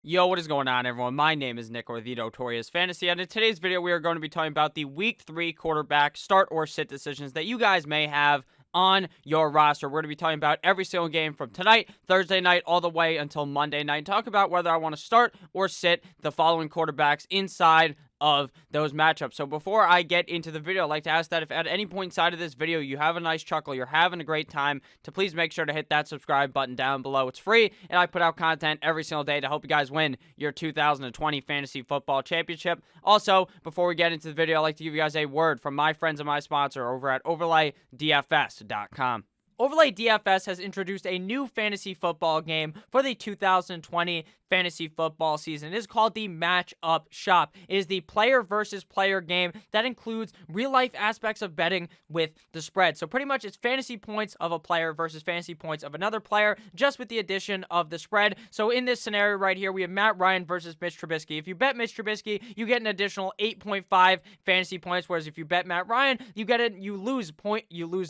Yo, what is going on, everyone? My name is Nick, or the Notorious Fantasy, and in today's video, we are going to be talking about the Week 3 quarterback start or sit decisions that you guys may have on your roster. We're going to be talking about every single game from tonight, Thursday night, all the way until Monday night. Talk about whether I want to start or sit the following quarterbacks inside of those matchups. So before I get into the video, I'd like to ask that if at any point inside of this video you have a nice chuckle, you're having a great time, to please make sure to hit that subscribe button down below. It's free, and I put out content every single day to help you guys win your 2020 Fantasy Football Championship. Also, before we get into the video, I'd like to give you guys a word from my friends and my sponsor over at OverlayDFS.com. Overlay DFS has introduced a new fantasy football game for the 2020 fantasy football season. It is called the Matchup Shop. It is the player versus player game that includes real-life aspects of betting with the spread. So pretty much it's fantasy points of a player versus fantasy points of another player, just with the addition of the spread. So in this scenario right here, we have Matt Ryan versus Mitch Trubisky. If you bet Mitch Trubisky, you get an additional 8.5 fantasy points, whereas if you bet Matt Ryan, you lose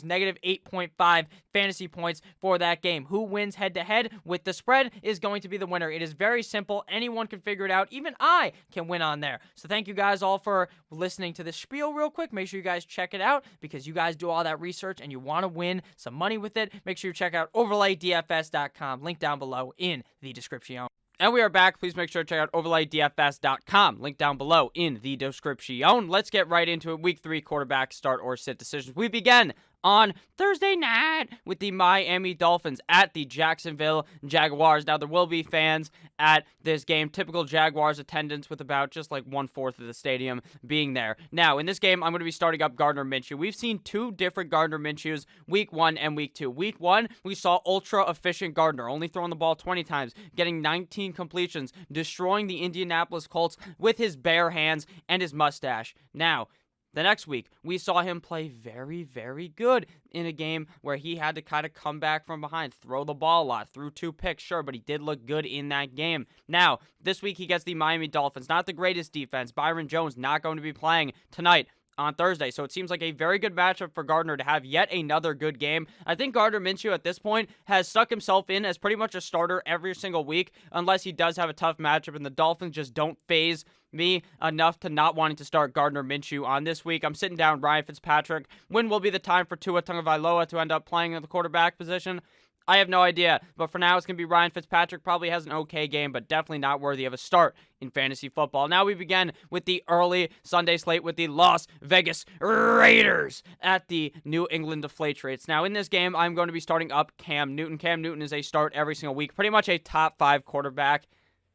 negative 8.5 fantasy points for that game. Who wins head-to-head with the spread is going to be the winner. It is very simple. Anyone can figure it out. Even I can win on there. So thank you guys all for listening to this spiel real quick. Make sure you guys check it out because you guys do all that research and you want to win some money with it. Make sure you check out OverlayDFS.com. Link down below in the description. And we are back. Please make sure to check out OverlayDFS.com. Link down below in the description. Let's get right into it. Week 3 quarterback start or sit decisions. We begin on Thursday night with the Miami Dolphins at the Jacksonville Jaguars. Now, there will be fans at this game. Typical Jaguars attendance with about just like 1/4 of the stadium being there. Now, in this game, I'm going to be starting up Gardner Minshew. We've seen two different Gardner Minshews, Week 1 and Week 2. Week 1, we saw ultra-efficient Gardner, only throwing the ball 20 times, getting 19 completions, destroying the Indianapolis Colts with his bare hands and his mustache. Now, the next week, we saw him play very, very good in a game where he had to kind of come back from behind, throw the ball a lot, threw 2 picks, sure, but he did look good in that game. Now, this week he gets the Miami Dolphins, not the greatest defense. Byron Jones not going to be playing tonight on Thursday, so it seems like a very good matchup for Gardner to have yet another good game. I think Gardner Minshew at this point has stuck himself in as pretty much a starter every single week, unless he does have a tough matchup, and the Dolphins just don't phase me enough to not wanting to start Gardner Minshew on this week. I'm sitting down Ryan Fitzpatrick. When will be the time for Tua Tagovailoa to end up playing at the quarterback position? I have no idea, but for now, it's going to be Ryan Fitzpatrick. Probably has an okay game, but definitely not worthy of a start in fantasy football. Now we begin with the early Sunday slate with the Las Vegas Raiders at the New England Patriots. Now, in this game, I'm going to be starting up Cam Newton. Cam Newton is a start every single week, pretty much a top 5 quarterback.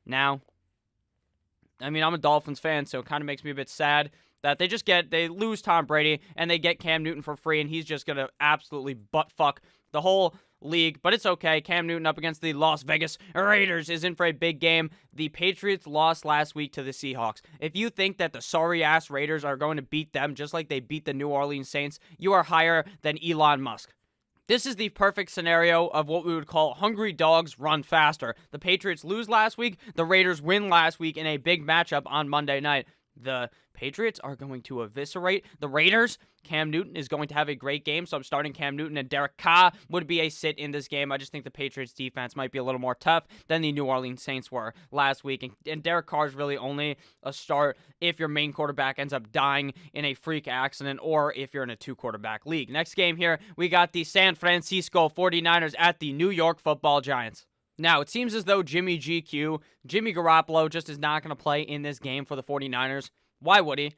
Now, I mean, I'm a Dolphins fan, so it kind of makes me a bit sad that they lose Tom Brady, and they get Cam Newton for free, and he's just going to absolutely butt-fuck the whole league, but it's okay. Cam Newton up against the Las Vegas Raiders is in for a big game. The Patriots lost last week to the Seahawks. If you think that the sorry-ass Raiders are going to beat them just like they beat the New Orleans Saints, you are higher than Elon Musk. This is the perfect scenario of what we would call hungry dogs run faster. The Patriots lose last week. The Raiders win last week in a big matchup on Monday night. The Patriots are going to eviscerate the Raiders. Cam Newton is going to have a great game, so I'm starting Cam Newton, and Derek Carr would be a sit in this game. I just think the Patriots defense might be a little more tough than the New Orleans Saints were last week, and Derek Carr is really only a start if your main quarterback ends up dying in a freak accident or if you're in a 2-quarterback league. Next game here, we got the San Francisco 49ers at the New York Football Giants. Now, it seems as though Jimmy Garoppolo, just is not going to play in this game for the 49ers. Why would he?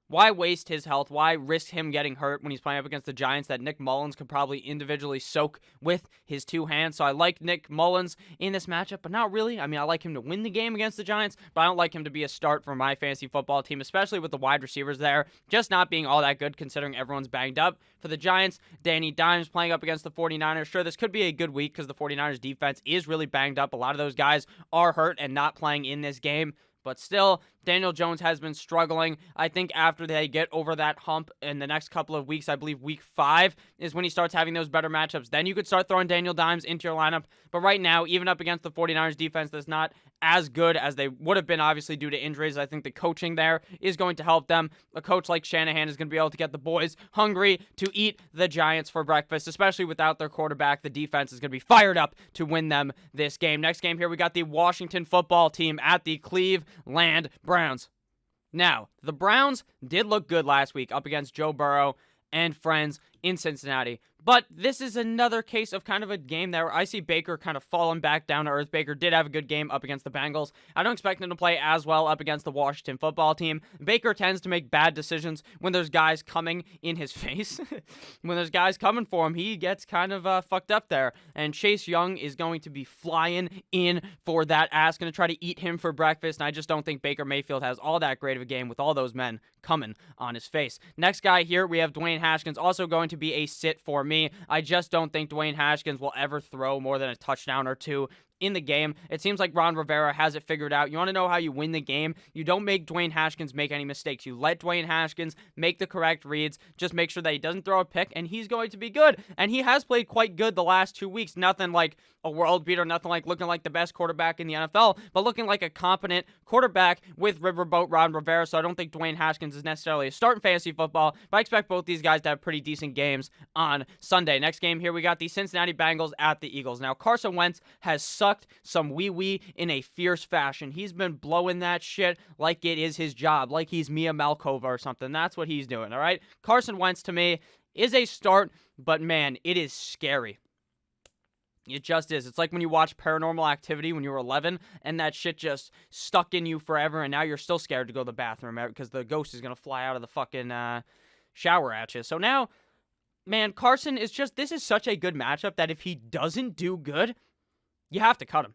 Why waste his health? Why risk him getting hurt when he's playing up against the Giants that Nick Mullins could probably individually soak with his 2 hands? So I like Nick Mullins in this matchup, but not really. I mean, I like him to win the game against the Giants, but I don't like him to be a start for my fantasy football team, especially with the wide receivers there just not being all that good considering everyone's banged up. For the Giants, Danny Dimes playing up against the 49ers. Sure, this could be a good week because the 49ers defense is really banged up. A lot of those guys are hurt and not playing in this game. But still, Daniel Jones has been struggling. I think after they get over that hump in the next couple of weeks, I believe week 5 is when he starts having those better matchups. Then you could start throwing Daniel Dimes into your lineup. But right now, even up against the 49ers defense that's not as good as they would have been, obviously, due to injuries. I think the coaching there is going to help them. A coach like Shanahan is going to be able to get the boys hungry to eat the Giants for breakfast, especially without their quarterback. The defense is going to be fired up to win them this game. Next game here, we got the Washington football team at the Cleveland Browns. Now, the Browns did look good last week up against Joe Burrow and friends in Cincinnati. But this is another case of kind of a game there where I see Baker kind of falling back down to earth. Baker did have a good game up against the Bengals. I don't expect him to play as well up against the Washington football team. Baker tends to make bad decisions when there's guys coming in his face. When there's guys coming for him, he gets kind of fucked up there. And Chase Young is going to be flying in for that ass, going to try to eat him for breakfast. And I just don't think Baker Mayfield has all that great of a game with all those men coming on his face. Next guy here, we have Dwayne Haskins, also going to be a sit for me. I just don't think Dwayne Haskins will ever throw more than a touchdown or two in the game. It seems like Ron Rivera has it figured out. You want to know how you win the game? You don't make Dwayne Haskins make any mistakes. You let Dwayne Haskins make the correct reads. Just make sure that he doesn't throw a pick, and he's going to be good. And he has played quite good the last 2 weeks. Nothing like a world beater, nothing like looking like the best quarterback in the NFL, but looking like a competent quarterback with Riverboat Ron Rivera. So I don't think Dwayne Haskins is necessarily a start in fantasy football, but I expect both these guys to have pretty decent games on Sunday. Next game here, we got the Cincinnati Bengals at the Eagles. Now, Carson Wentz has sucked some wee-wee in a fierce fashion. He's been blowing that shit like it is his job, like he's Mia Malkova or something. That's what he's doing, all right? Carson Wentz, to me, is a start, but man, it is scary. It just is. It's like when you watch Paranormal Activity when you were 11 and that shit just stuck in you forever, and now you're still scared to go to the bathroom because the ghost is going to fly out of the fucking shower at you. So now, man, Carson is just, this is such a good matchup that if he doesn't do good, you have to cut him.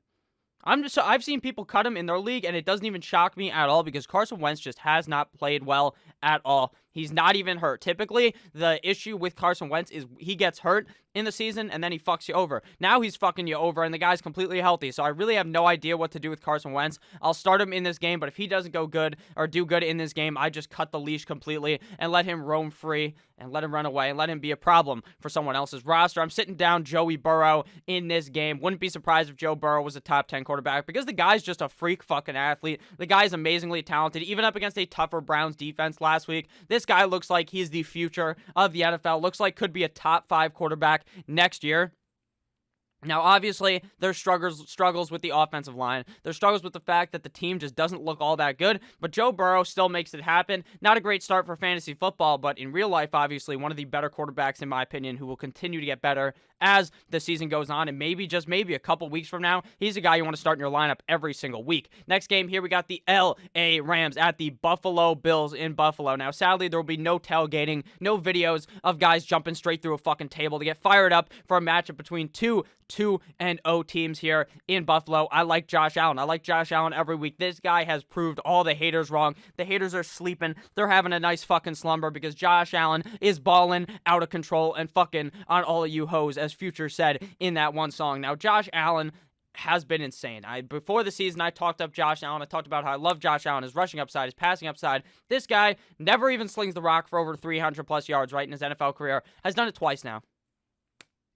I've seen people cut him in their league, and it doesn't even shock me at all because Carson Wentz just has not played well at all. He's not even hurt. Typically, the issue with Carson Wentz is he gets hurt in the season, and then he fucks you over. Now he's fucking you over, and the guy's completely healthy, so I really have no idea what to do with Carson Wentz. I'll start him in this game, but if he doesn't go good or do good in this game, I just cut the leash completely and let him roam free and let him run away and let him be a problem for someone else's roster. I'm sitting down Joey Burrow in this game. Wouldn't be surprised if Joe Burrow was a top 10 quarterback because the guy's just a freak fucking athlete. The guy's amazingly talented, even up against a tougher Browns defense last week. This guy looks like he's the future of the NFL. Looks like could be a top 5 quarterback next year. Now, obviously, there's struggles with the offensive line. There's struggles with the fact that the team just doesn't look all that good, but Joe Burrow still makes it happen. Not a great start for fantasy football, but in real life, obviously, one of the better quarterbacks, in my opinion, who will continue to get better as the season goes on, and maybe, just maybe, a couple weeks from now, he's a guy you want to start in your lineup every single week. Next game here, we got the L.A. Rams at the Buffalo Bills in Buffalo. Now, sadly, there will be no tailgating, no videos of guys jumping straight through a fucking table to get fired up for a matchup between two 2-0 teams here in Buffalo. I like Josh Allen. I like Josh Allen every week. This guy has proved all the haters wrong. The haters are sleeping. They're having a nice fucking slumber because Josh Allen is balling out of control and fucking on all of you hoes, as Future said in that one song. Now, Josh Allen has been insane. Before the season, I talked up Josh Allen. I talked about how I love Josh Allen, his rushing upside, his passing upside. This guy never even slings the rock for over 300 plus yards, right, in his NFL career. Has done it twice now.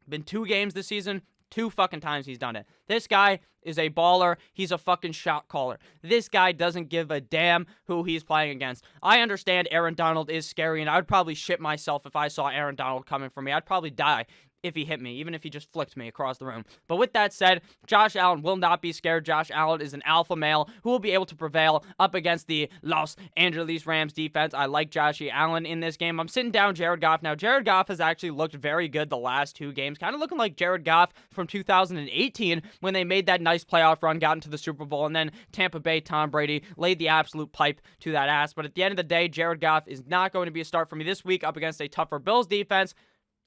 Been 2 games this season. 2 fucking times he's done it. This guy is a baller. He's a fucking shot caller. This guy doesn't give a damn who he's playing against. I understand Aaron Donald is scary, and I would probably shit myself if I saw Aaron Donald coming for me. I'd probably die if he hit me, even if he just flicked me across the room. But with that said, Josh Allen will not be scared. Josh Allen is an alpha male who will be able to prevail up against the Los Angeles Rams defense. I like Josh Allen in this game. I'm sitting down Jared Goff. Now, Jared Goff has actually looked very good the last 2 games, kind of looking like Jared Goff from 2018 when they made that nice playoff run, got into the Super Bowl, and then Tampa Bay Tom Brady laid the absolute pipe to that ass. But at the end of the day, Jared Goff is not going to be a start for me this week up against a tougher Bills defense.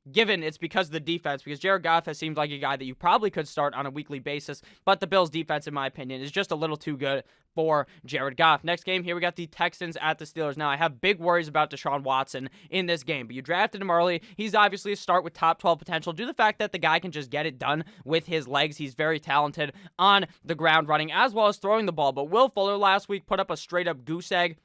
Given it's because of the defense, because Jared Goff has seemed like a guy that you probably could start on a weekly basis, but the Bills' defense, in my opinion, is just a little too good for Jared Goff. Next game here, we got the Texans at the Steelers. Now, I have big worries about Deshaun Watson in this game, but you drafted him early. He's obviously a start with top 12 potential due to the fact that the guy can just get it done with his legs. He's very talented on the ground running as well as throwing the ball, but Will Fuller last week put up a straight-up goose egg.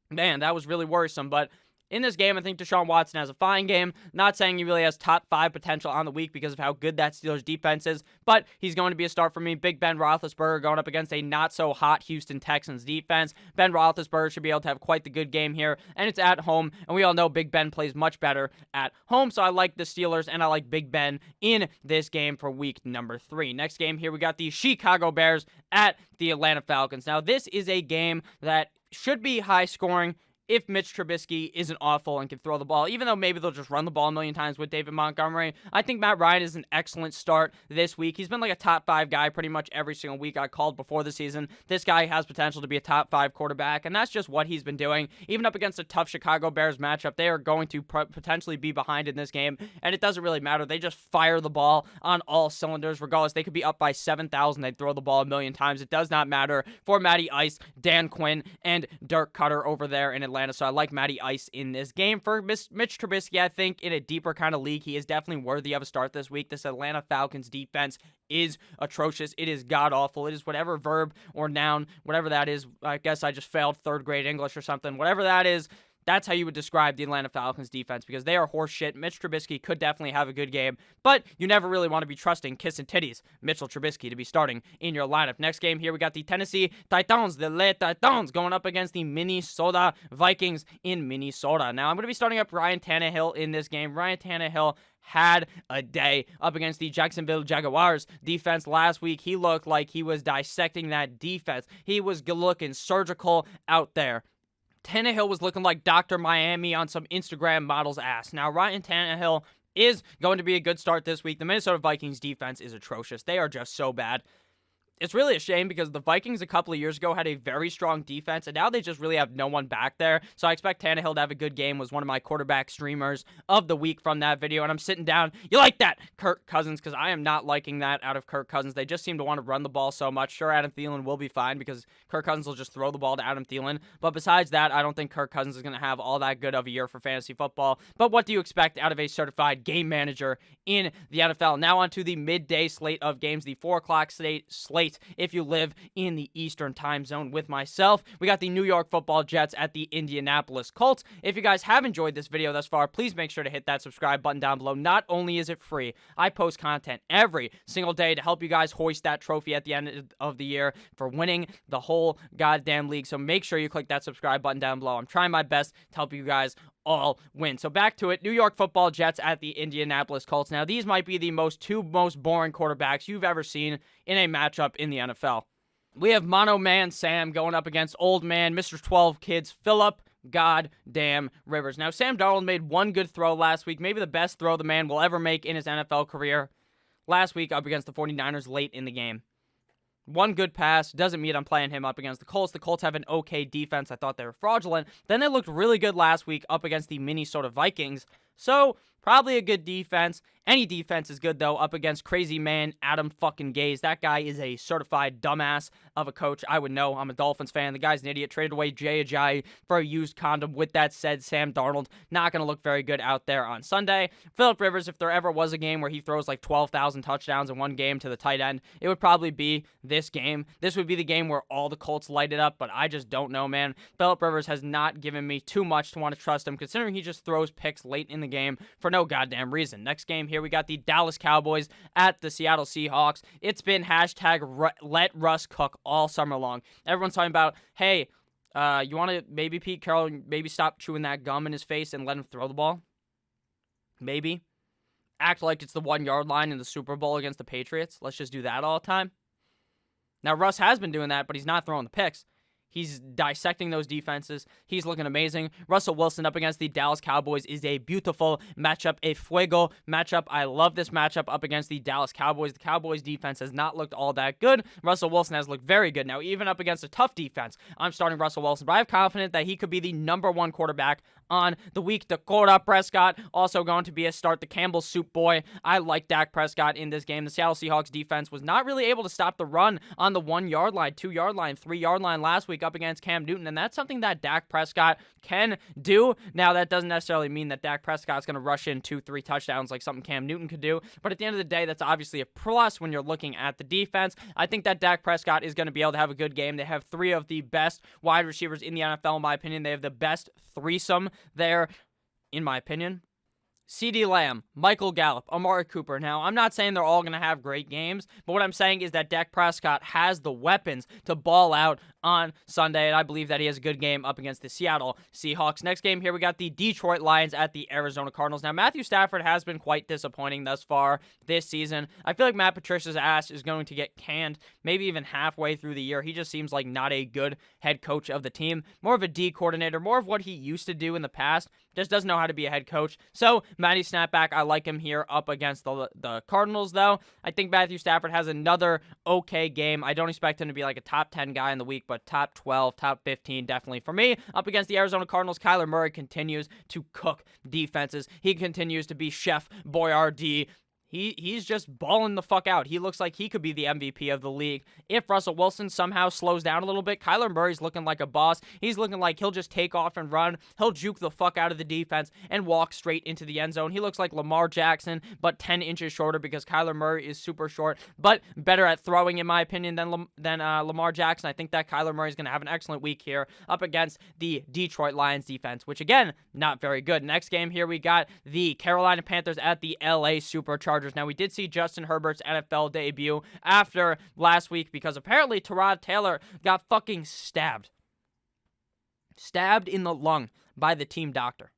Man, that was really worrisome, but In this game, I think Deshaun Watson has a fine game. Not saying he really has top 5 potential on the week because of how good that Steelers defense is, but he's going to be a start for me. Big Ben Roethlisberger going up against a not-so-hot Houston Texans defense. Ben Roethlisberger should be able to have quite the good game here, and it's at home, and we all know Big Ben plays much better at home, so I like the Steelers, and I like Big Ben in this game for week number 3. Next game here, we got the Chicago Bears at the Atlanta Falcons. Now, this is a game that should be high-scoring if Mitch Trubisky isn't awful and can throw the ball, even though maybe they'll just run the ball a million times with David Montgomery. I think Matt Ryan is an excellent start this week. He's been like a top 5 guy pretty much every single week I called before the season. This guy has potential to be a top 5 quarterback, and that's just what he's been doing. Even up against a tough Chicago Bears matchup, they are going to potentially be behind in this game, and it doesn't really matter. They just fire the ball on all cylinders. Regardless, they could be up by 7,000. They'd throw the ball a million times. It does not matter for Matty Ice, Dan Quinn, and Dirk Cutter over there in Atlanta, so I like Matty Ice in this game. For Mitch Trubisky, I think in a deeper kind of league, he is definitely worthy of a start this week. This Atlanta Falcons defense is atrocious. It is god-awful. It is whatever verb or noun, whatever that is. I guess I just failed 3rd grade English or something. Whatever that is, that's how you would describe the Atlanta Falcons defense because they are horse shit. Mitch Trubisky could definitely have a good game, but you never really want to be trusting kissing titties Mitchell Trubisky to be starting in your lineup. Next game here, we got the Tennessee Titans, the Le Titans, going up against the Minnesota Vikings in Minnesota. Now, I'm going to be starting up Ryan Tannehill in this game. Ryan Tannehill had a day up against the Jacksonville Jaguars defense last week. He looked like he was dissecting that defense. He was looking surgical out there. Tannehill was looking like Dr. Miami on some Instagram model's ass. Now, Ryan Tannehill is going to be a good start this week. The Minnesota Vikings defense is atrocious. They are just so bad. It's really a shame because the Vikings a couple of years ago had a very strong defense, and now they just really have no one back there. So I expect Tannehill to have a good game. Was one of my quarterback streamers of the week from that video, and I'm sitting down. You like that, Kirk Cousins? Because I am not liking that out of Kirk Cousins. They just seem to want to run the ball so much. Sure, Adam Thielen will be fine because Kirk Cousins will just throw the ball to Adam Thielen. But besides that, I don't think Kirk Cousins is going to have all that good of a year for fantasy football. But what do you expect out of a certified game manager in the NFL? Now on to the midday slate of games, the 4 o'clock slate. If you live in the Eastern time zone with myself, we got the New York Football Jets at the Indianapolis Colts. If you guys have enjoyed this video thus far, please make sure to hit that subscribe button down below. Not only is it free, I post content every single day to help you guys hoist that trophy at the end of the year for winning the whole goddamn league. So make sure you click that subscribe button down below. I'm trying my best to help you guys all win. So back to it. New York Football Jets at the Indianapolis Colts. Now, these might be the two most boring quarterbacks you've ever seen in a matchup in the NFL. We have Mono Man Sam going up against Old Man, Mr. 12 Kids, Philip goddamn Rivers. Now, Sam Darnold made one good throw last week, maybe the best throw the man will ever make in his NFL career. Last week up against the 49ers late in the game. One good pass doesn't mean I'm playing him up against the Colts. The Colts have an okay defense. I thought they were fraudulent. Then they looked really good last week up against the Minnesota Vikings. So, probably a good defense. Any defense is good, though, up against crazy man Adam fucking Gase. That guy is a certified dumbass of a coach. I would know. I'm a Dolphins fan. The guy's an idiot. Traded away Jay Ajayi for a used condom. With that said, Sam Darnold not going to look very good out there on Sunday. Philip Rivers, if there ever was a game where he throws like 12,000 touchdowns in one game to the tight end, it would probably be this game. This would be the game where all the Colts light it up, but I just don't know, man. Philip Rivers has not given me too much to want to trust him, considering he just throws picks late in the game for no goddamn reason. Next game here, we got the Dallas Cowboys at the Seattle Seahawks. It's been hashtag let Russ cook all summer long. Everyone's talking about, hey, you want to maybe Pete Carroll maybe stop chewing that gum in his face and let him throw the ball? Maybe. Act like it's the 1 yard line in the Super Bowl against the Patriots. Let's just do that all the time. Now, Russ has been doing that, but he's not throwing the picks. He's dissecting those defenses. He's looking amazing. Russell Wilson up against the Dallas Cowboys is a beautiful matchup, a fuego matchup. I love this matchup up against the Dallas Cowboys. The Cowboys defense has not looked all that good. Russell Wilson has looked very good. Now, even up against a tough defense, I'm starting Russell Wilson, but I'm confident that he could be the #1 quarterback on the week. Dakota Prescott also going to be a start. The Campbell Soup Boy. I like Dak Prescott in this game. The Seattle Seahawks defense was not really able to stop the run on the 1 yard line, 2 yard line, 3 yard line last week. week up against Cam Newton, and that's something that Dak Prescott can do. Now, that doesn't necessarily mean that Dak Prescott's going to rush in 2-3 touchdowns like something Cam Newton could do, but at the end of the day, that's obviously a plus when you're looking at the defense. I think that Dak Prescott is going to be able to have a good game. They have 3 of the best wide receivers in the NFL, in my opinion. They have the best threesome there, in my opinion. CeeDee Lamb, Michael Gallup, Amari Cooper. Now, I'm not saying they're all going to have great games, but what I'm saying is that Dak Prescott has the weapons to ball out on Sunday, and I believe that he has a good game up against the Seattle Seahawks. Next game here, we got the Detroit Lions at the Arizona Cardinals. Now, Matthew Stafford has been quite disappointing thus far this season. I feel like Matt Patricia's ass is going to get canned maybe even halfway through the year. He just seems like not a good head coach of the team. More of a D coordinator, more of what he used to do in the past. Just doesn't know how to be a head coach. So, Matty Snapback, I like him here up against the Cardinals, though. I think Matthew Stafford has another okay game. I don't expect him to be like a top 10 guy in the week, but top 12, top 15, definitely for me. Up against the Arizona Cardinals, Kyler Murray continues to cook defenses. He continues to be Chef Boyardee. He's just balling the fuck out. He looks like he could be the MVP of the league. If Russell Wilson somehow slows down a little bit, Kyler Murray's looking like a boss. He's looking like he'll just take off and run. He'll juke the fuck out of the defense and walk straight into the end zone. He looks like Lamar Jackson, but 10 inches shorter because Kyler Murray is super short, but better at throwing, in my opinion, than Lamar Jackson. I think that Kyler Murray's going to have an excellent week here up against the Detroit Lions defense, which, again, not very good. Next game here, we got the Carolina Panthers at the LA Superchargers. Now, we did see Justin Herbert's NFL debut after last week because apparently Tyrod Taylor got fucking stabbed. Stabbed in the lung by the team doctor.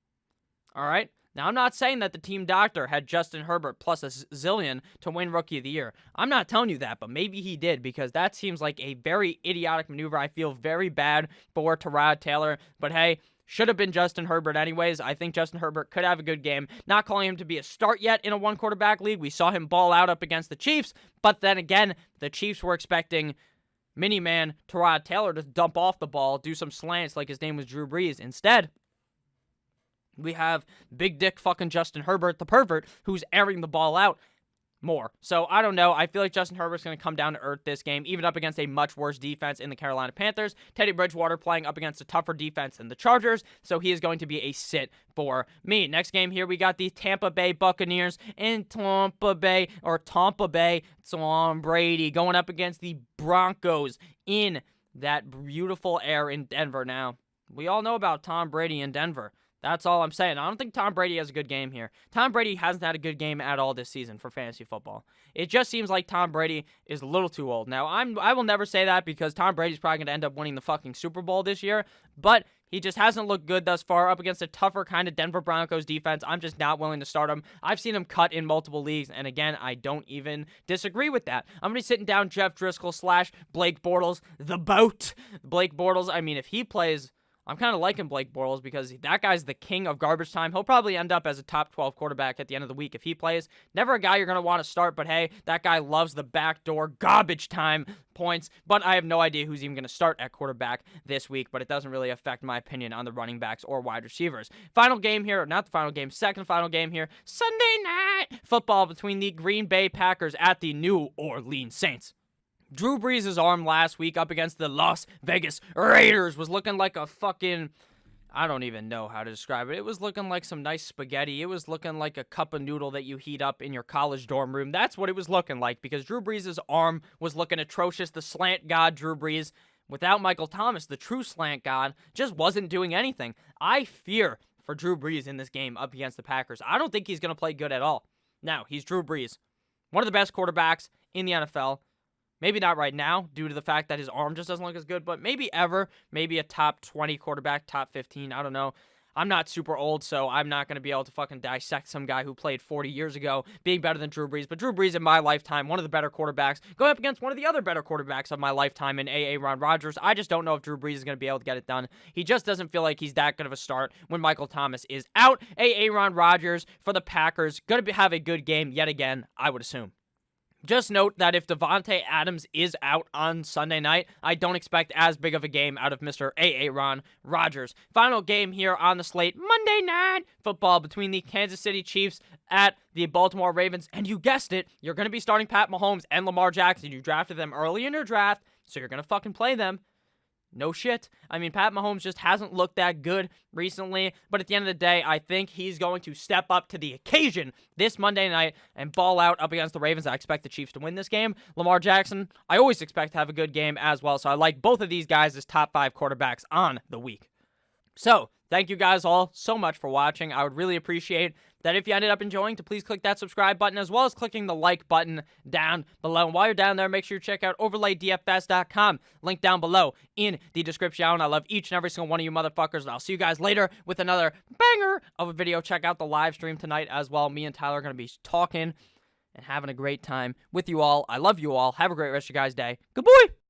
All right? Now, I'm not saying that the team doctor had Justin Herbert plus a zillion to win Rookie of the Year. I'm not telling you that, but maybe he did because that seems like a very idiotic maneuver. I feel very bad for Tyrod Taylor, but hey, should have been Justin Herbert anyways. I think Justin Herbert could have a good game. Not calling him to be a start yet in a one-quarterback league. We saw him ball out up against the Chiefs, but then again, the Chiefs were expecting mini-man Tyrod Taylor to dump off the ball, do some slants like his name was Drew Brees. Instead, we have big dick fucking Justin Herbert, the pervert, who's airing the ball out more. So, I don't know. I feel like Justin Herbert's going to come down to earth this game, even up against a much worse defense in the Carolina Panthers. Teddy Bridgewater playing up against a tougher defense than the Chargers, so he is going to be a sit for me. Next game here, we got the Tampa Bay Buccaneers in Tampa Bay, Tom Brady going up against the Broncos in that beautiful air in Denver. Now, we all know about Tom Brady in Denver. That's all I'm saying. I don't think Tom Brady has a good game here. Tom Brady hasn't had a good game at all this season for fantasy football. It just seems like Tom Brady is a little too old. Now, I will never say that because Tom Brady's probably going to end up winning the fucking Super Bowl this year, but he just hasn't looked good thus far up against a tougher kind of Denver Broncos defense. I'm just not willing to start him. I've seen him cut in multiple leagues, and again, I don't even disagree with that. I'm going to be sitting down Jeff Driscoll / Blake Bortles, the boat. Blake Bortles, I mean, if he plays, I'm kind of liking Blake Bortles because that guy's the king of garbage time. He'll probably end up as a top 12 quarterback at the end of the week if he plays. Never a guy you're going to want to start, but hey, that guy loves the backdoor garbage time points. But I have no idea who's even going to start at quarterback this week, but it doesn't really affect my opinion on the running backs or wide receivers. Final game here, not the final game, second final game here, Sunday night football between the Green Bay Packers at the New Orleans Saints. Drew Brees' arm last week up against the Las Vegas Raiders was looking like a fucking, I don't even know how to describe it. It was looking like some nice spaghetti. It was looking like a cup of noodle that you heat up in your college dorm room. That's what it was looking like because Drew Brees' arm was looking atrocious. The slant god Drew Brees, without Michael Thomas, the true slant god, just wasn't doing anything. I fear for Drew Brees in this game up against the Packers. I don't think he's going to play good at all. Now, he's Drew Brees, one of the best quarterbacks in the NFL. Maybe not right now due to the fact that his arm just doesn't look as good, but maybe ever. Maybe a top 20 quarterback, top 15. I don't know. I'm not super old, so I'm not going to be able to fucking dissect some guy who played 40 years ago being better than Drew Brees. But Drew Brees in my lifetime, one of the better quarterbacks, going up against one of the other better quarterbacks of my lifetime in Aaron Rodgers. I just don't know if Drew Brees is going to be able to get it done. He just doesn't feel like he's that good of a start when Michael Thomas is out. Aaron Rodgers for the Packers, going to have a good game yet again, I would assume. Just note that if Devontae Adams is out on Sunday night, I don't expect as big of a game out of Mr. Aaron Rodgers. Final game here on the slate, Monday Night Football between the Kansas City Chiefs at the Baltimore Ravens. And you guessed it, you're going to be starting Pat Mahomes and Lamar Jackson. You drafted them early in your draft, so you're going to fucking play them. no shit. I mean, Pat Mahomes just hasn't looked that good recently, but at the end of the day, I think he's going to step up to the occasion this Monday night and ball out up against the Ravens. I expect the Chiefs to win this game. Lamar Jackson, I always expect to have a good game as well, so I like both of these guys as top 5 quarterbacks on the week. So, thank you guys all so much for watching. I would really appreciate that if you ended up enjoying, to please click that subscribe button as well as clicking the like button down below. And while you're down there, make sure you check out overlaydfs.com. Link down below in the description. I love each and every single one of you motherfuckers, and I'll see you guys later with another banger of a video. Check out the live stream tonight as well. Me and Tyler are going to be talking and having a great time with you all. I love you all. Have a great rest of your guys' day. Good boy!